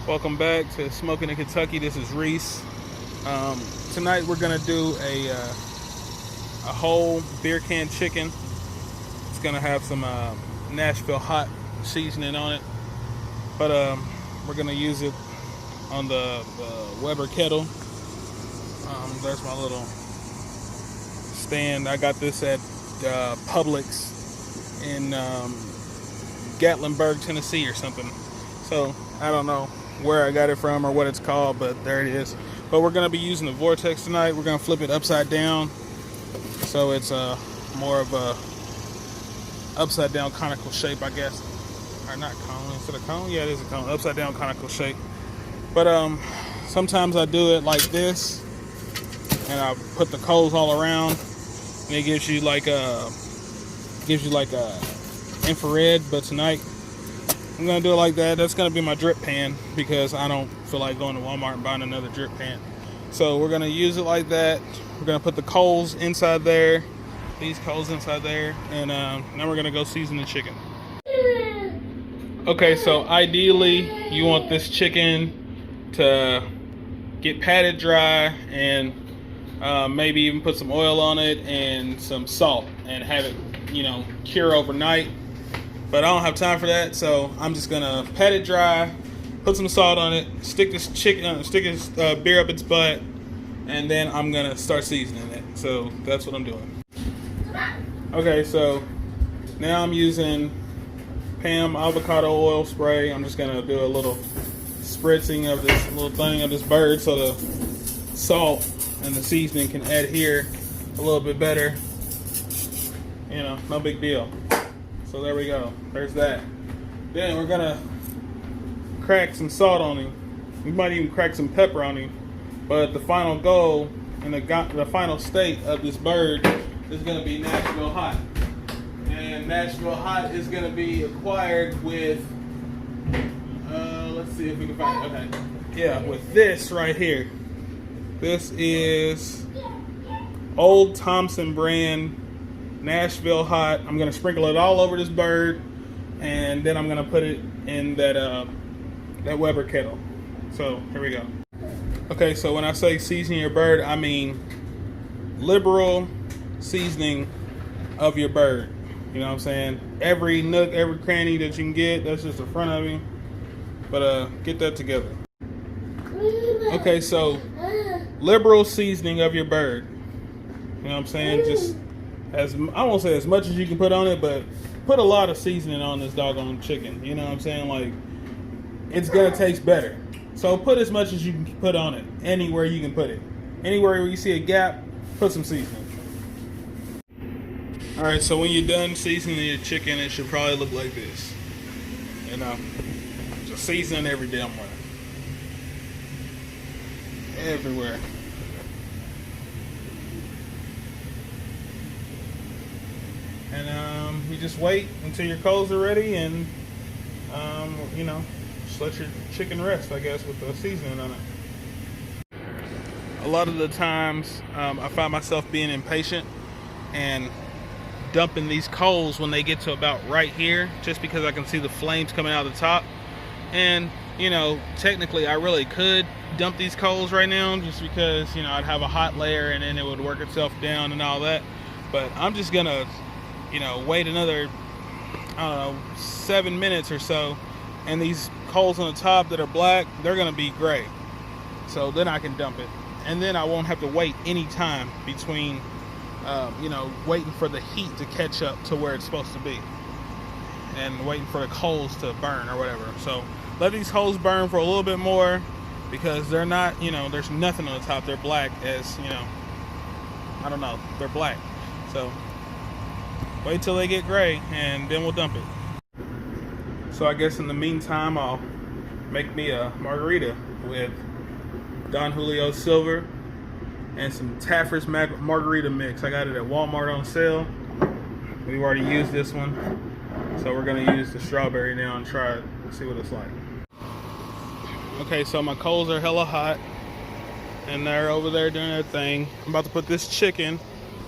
Welcome back to Smoking in Kentucky. This is Reese. Tonight we're gonna do a whole beer can chicken. It's gonna have some Nashville hot seasoning on it, but we're gonna use it on the Weber kettle. There's my little stand. I got this at Publix in Gatlinburg, Tennessee, or something. So I don't know where I got it from or what it's called, but there it is. But we're gonna be using the Vortex tonight. We're gonna flip it upside down, so it's more of a upside down conical shape, I guess. Or not cone, instead of cone. Yeah, it is a cone. Upside down conical shape. But sometimes I do it like this, and I put the coals all around, and it gives you like a infrared. But tonight I'm gonna do it like that. That's gonna be my drip pan because I don't feel like going to Walmart and buying another drip pan. So we're gonna use it like that. We're gonna put the coals inside there, these coals inside there, and now we're gonna go season the chicken. Okay, so ideally you want this chicken to get patted dry and maybe even put some oil on it and some salt and have it, cure overnight. But I don't have time for that, so I'm just gonna pat it dry, put some salt on it, stick this beer up its butt, and then I'm gonna start seasoning it. So that's what I'm doing. Okay, so now I'm using Pam avocado oil spray. I'm just gonna do a little spritzing of this little thing of this bird so the salt and the seasoning can adhere a little bit better. No big deal. So there we go. There's that. Then we're gonna crack some salt on him. We might even crack some pepper on him. But the final goal and the final state of this bird is gonna be Nashville hot. And Nashville hot is gonna be acquired with let's see if we can find it. Okay. Yeah, with this right here. This is Old Thompson brand Nashville hot. I'm gonna sprinkle it all over this bird, and then I'm gonna put it in that Weber kettle. So here we go. Okay, so when I say season your bird, I mean liberal seasoning of your bird. You know what I'm saying? Every nook, every cranny that you can get. That's just the front of him. But get that together. Okay, so liberal seasoning of your bird. You know what I'm saying? Just I won't say as much as you can put on it, but put a lot of seasoning on this doggone chicken. You know what I'm saying? Like, it's gonna taste better. So put as much as you can put on it. Anywhere you can put it. Anywhere where you see a gap, put some seasoning. Alright, so when you're done seasoning your chicken, it should probably look like this. Just seasoning every damn way. Everywhere. And you just wait until your coals are ready, and just let your chicken rest, I guess, with the seasoning on it. A lot of the times I find myself being impatient and dumping these coals when they get to about right here, just because I can see the flames coming out of the top. And technically I really could dump these coals right now, just because I'd have a hot layer and then it would work itself down and all that. But I'm just gonna wait another, 7 minutes or so, and these coals on the top that are black, they're gonna be gray. So then I can dump it, and then I won't have to wait any time between waiting for the heat to catch up to where it's supposed to be and waiting for the coals to burn or whatever. So let these coals burn for a little bit more, because they're not, there's nothing on the top. They're black as, I don't know, they're black. So wait till they get gray, and then we'll dump it. So I guess in the meantime, I'll make me a margarita with Don Julio Silver and some Taffer's margarita mix. I got it at Walmart on sale. We've already used this one, so we're gonna use the strawberry now and try it and see what it's like. Okay, so my coals are hella hot, and they're over there doing their thing. I'm about to put this chicken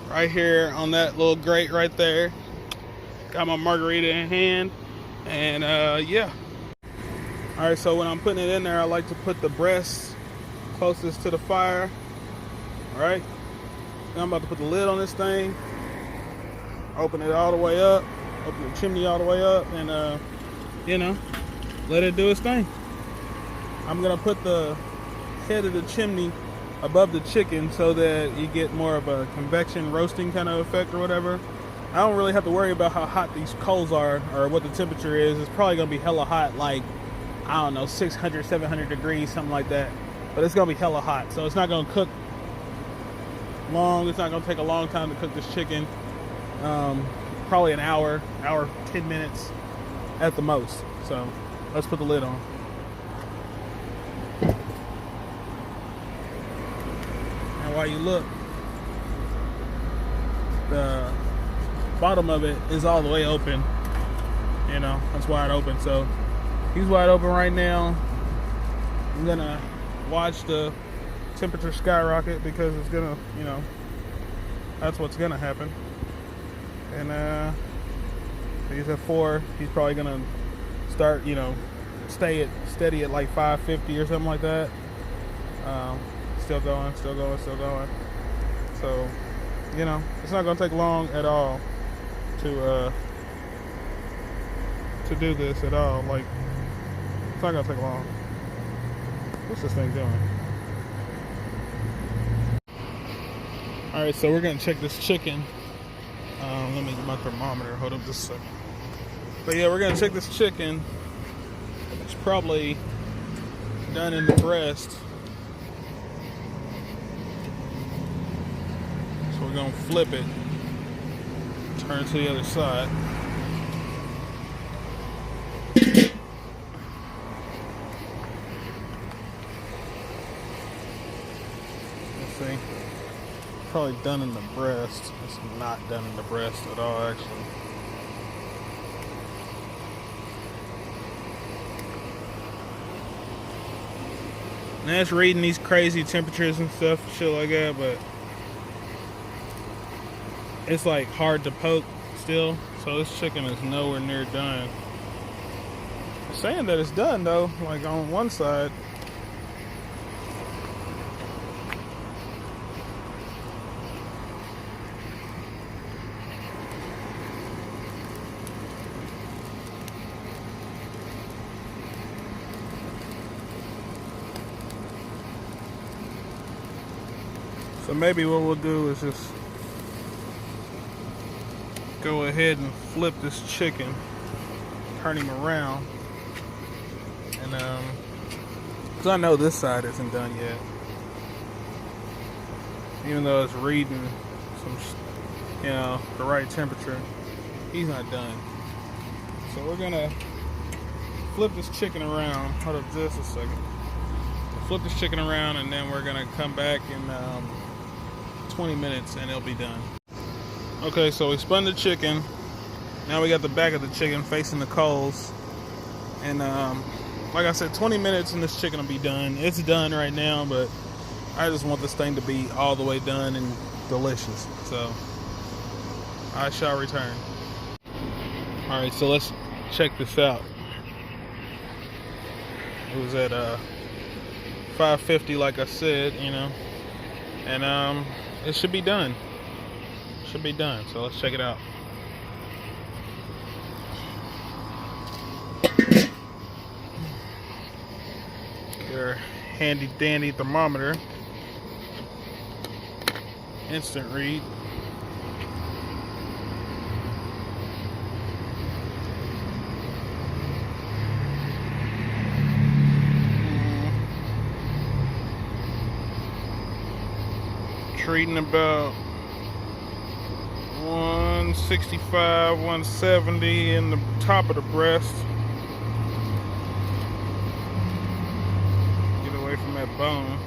right here on that little grate right there. Got my margarita in hand, and yeah. All right, so when I'm putting it in there, I like to put the breast closest to the fire. All right, now I'm about to put the lid on this thing, open it all the way up, open the chimney all the way up, and you know, let it do its thing. I'm gonna put the head of the chimney above the chicken so that you get more of a convection roasting kind of effect or whatever. I don't really have to worry about how hot these coals are or what the temperature is. It's probably gonna be hella hot, like, I don't know, 600, 700 degrees, something like that. But it's gonna be hella hot, so it's not gonna cook long. It's not gonna take a long time to cook this chicken. Probably an hour, 10 minutes at the most. So let's put the lid on. And while you look, the bottom of it is all the way open. You know, that's wide open. So he's wide open right now. I'm gonna watch the temperature skyrocket because it's gonna, you know, that's what's gonna happen. And he's at 4. He's probably gonna start, you know, stay steady at like 550 or something like that. Still going. So, you know, it's not gonna take long at all to do this at all. Like, it's not gonna take long. What's this thing doing? All right, so we're gonna check this chicken. Let me get my thermometer. Hold up just a second. But yeah, we're gonna check this chicken. It's probably done in the breast. So we're gonna flip it, turn to the other side. Let's see. Probably done in the breast. It's not done in the breast at all, actually. Now it's reading these crazy temperatures and stuff, shit like that, but it's like hard to poke still. So this chicken is nowhere near done. It's saying that it's done though, like on one side. So maybe what we'll do is just go ahead and flip this chicken, turn him around, and because I know this side isn't done yet, even though it's reading some, you know, the right temperature, he's not done. So we're gonna flip this chicken around. Hold up just a second. Flip this chicken around, and then we're gonna come back in 20 minutes and it'll be done. Okay, so we spun the chicken. Now we got the back of the chicken facing the coals. And like I said, 20 minutes and this chicken will be done. It's done right now, but I just want this thing to be all the way done and delicious. So I shall return. Alright, so let's check this out. It was at 550 like I said, you know. And it should be done. Should be done. So let's check it out. Your handy dandy thermometer. Instant read. Reading about 165, 170 in the top of the breast. Get away from that bone.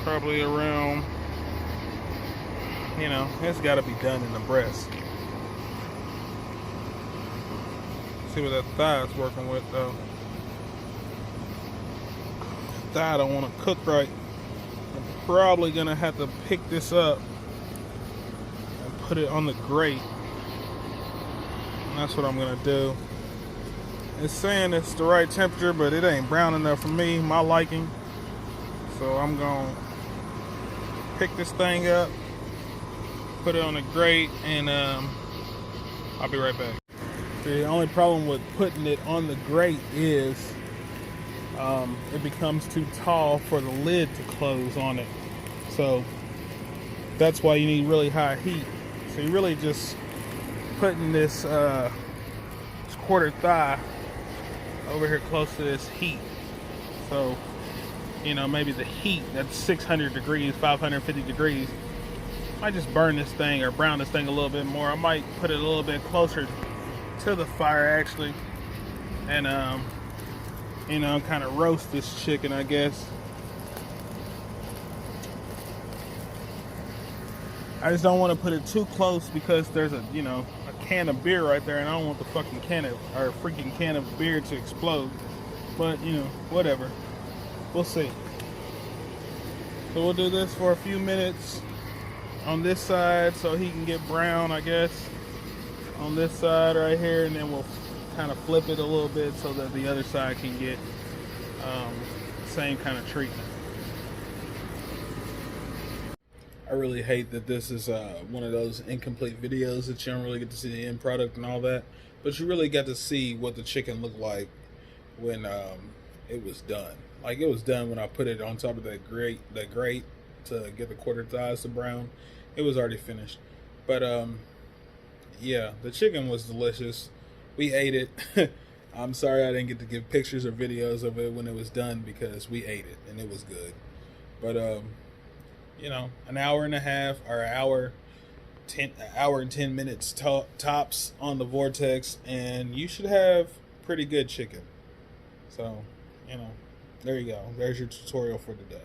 Probably around, you know, it's got to be done in the breast. See what that thigh is working with though. I don't want to cook right. I'm probably gonna have to pick this up and put it on the grate And that's what I'm gonna do. It's saying it's the right temperature, but it ain't brown enough for me, my liking. So I'm gonna pick this thing up, put it on the grate, and I'll be right back. The only problem with putting it on the grate is it becomes too tall for the lid to close on it. So that's why you need really high heat. So you're really just putting this quarter thigh over here close to this heat. So, you know, maybe the heat that's 600 degrees, 550 degrees, might just burn this thing or brown this thing a little bit more. I might put it a little bit closer to the fire actually, and you know, kind of roast this chicken, I guess. I just don't want to put it too close because there's a, you know, a can of beer right there, and I don't want the fucking freaking can of beer to explode. But, you know, whatever. We'll see. So we'll do this for a few minutes on this side so he can get brown, I guess, on this side right here, and then we'll kind of flip it a little bit so that the other side can get same kind of treatment. I really hate that this is one of those incomplete videos that you don't really get to see the end product and all that, but you really got to see what the chicken looked like when it was done. Like, it was done when I put it on top of that grate to get the quarter thighs to brown. It was already finished. But yeah, the chicken was delicious. We ate it. I'm sorry I didn't get to give pictures or videos of it when it was done because we ate it and it was good. But you know, an hour and a half or an hour and 10 minutes tops on the Vortex, and you should have pretty good chicken. So, you know, there you go. There's your tutorial for today.